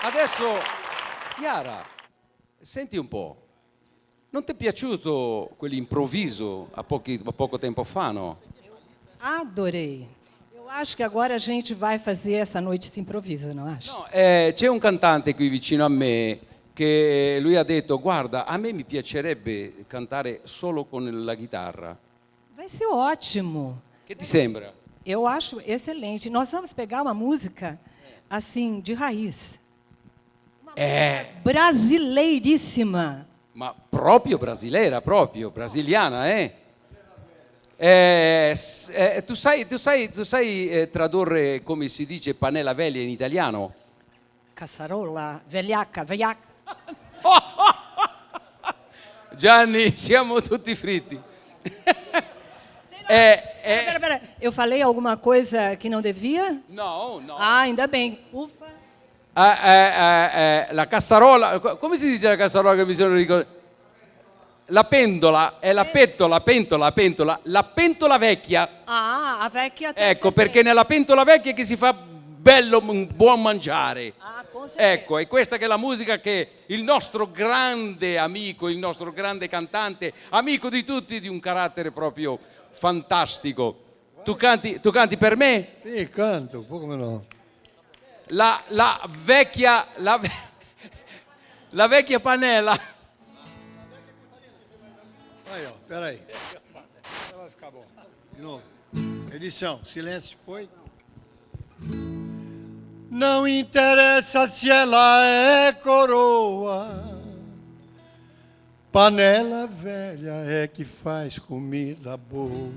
Adesso, Chiara, senti un po', non ti è piaciuto quell'improvviso a poco tempo fa, no? Adorei. Eu acho que agora a gente vai fazer essa noite se improvisa, não acha? No, c'è un cantante qui vicino a me che lui ha detto, guarda, a me mi piacerebbe cantare solo con la chitarra. Vai ser ótimo. Che ti sembra? Eu acho excelente. Nós vamos pegar uma música assim de raiz, brasileiríssima. Ma proprio brasiliana, eh? Tu sai tradurre come si dice panella veglia in italiano? Caçarola, velhaca, velhaca. Gianni, siamo tutti fritti. Pera. Eu falei alguma coisa que não devia? No. Ah, ainda bem. Ufa. La cassarola, come si dice la cassarola che mi sono ricordato? La pentola, è la pentola, la pentola vecchia. Ah, a vecchia tem Ecco, sempre. perché nella pentola vecchia che si fa bello, buon mangiare. Ah, com certeza. Ecco, è questa che è la musica che il nostro grande amico, il nostro grande cantante, amico di tutti, di un carattere proprio fantastico. Tu canti per me? Sì, canto, come no? La vecchia panella. Aí, ó, peraí. Vai ficar bom. De novo. Edição, silêncio, foi? Não interessa se ela é coroa, panela velha é que faz comida boa.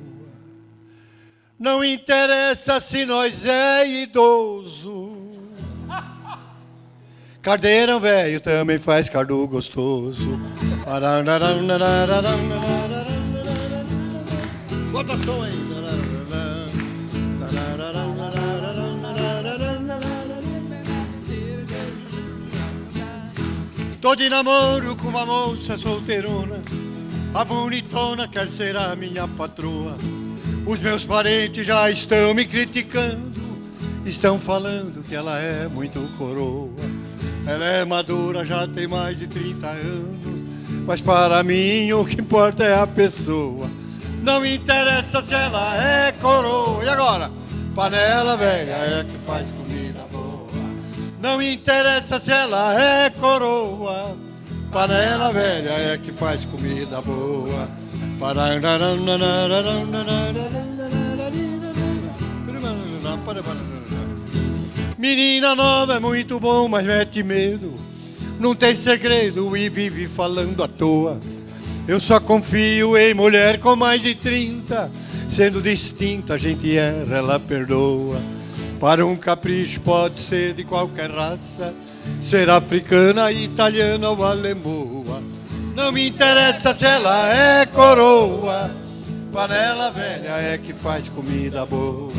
Não interessa se nós é idoso, cardeirão velho também faz cardo gostoso. Bota som aí. Tô de namoro com uma moça solteirona, a bonitona quer ser a minha patroa. Os meus parentes já estão me criticando, estão falando que ela é muito coroa. Ela é madura, já tem mais de 30 anos, mas para mim o que importa é a pessoa. Não me interessa se ela é coroa. E agora? Panela velha é que faz comida boa. Não me interessa se ela é coroa, panela velha é que faz comida boa. Menina nova é muito bom, mas mete medo. Não tem segredo e vive falando à toa. Eu só confio em mulher com mais de 30. Sendo distinta, a gente erra, ela perdoa. Para um capricho pode ser de qualquer raça, ser africana, italiana ou alemoa. Não me interessa se ela é coroa, panela velha é que faz comida boa.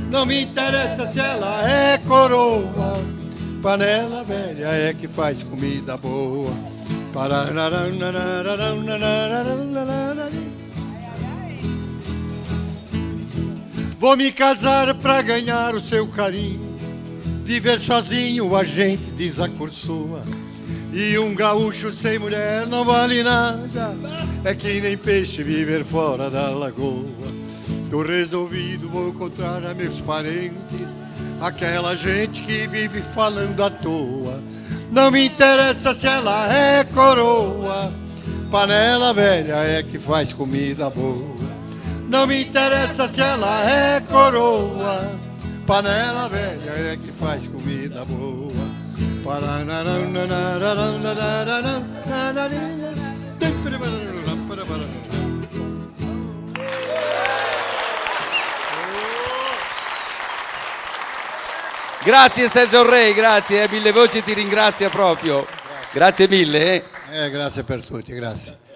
Não me interessa se ela é coroa, panela velha é que faz comida boa. Vou me casar pra ganhar o seu carinho, viver sozinho a gente desacorçoa. E um gaúcho sem mulher não vale nada, é que nem peixe viver fora da lagoa. Tô resolvido, vou encontrar a meus parentes, aquela gente que vive falando à toa. Não me interessa se ela é coroa, panela velha é que faz comida boa. Não me interessa se ela é coroa, panela velha é que faz comida boa. Grazie Sergio Rei, grazie, Mille Voci ti ringrazia proprio. Grazie mille. Grazie per tutti, grazie.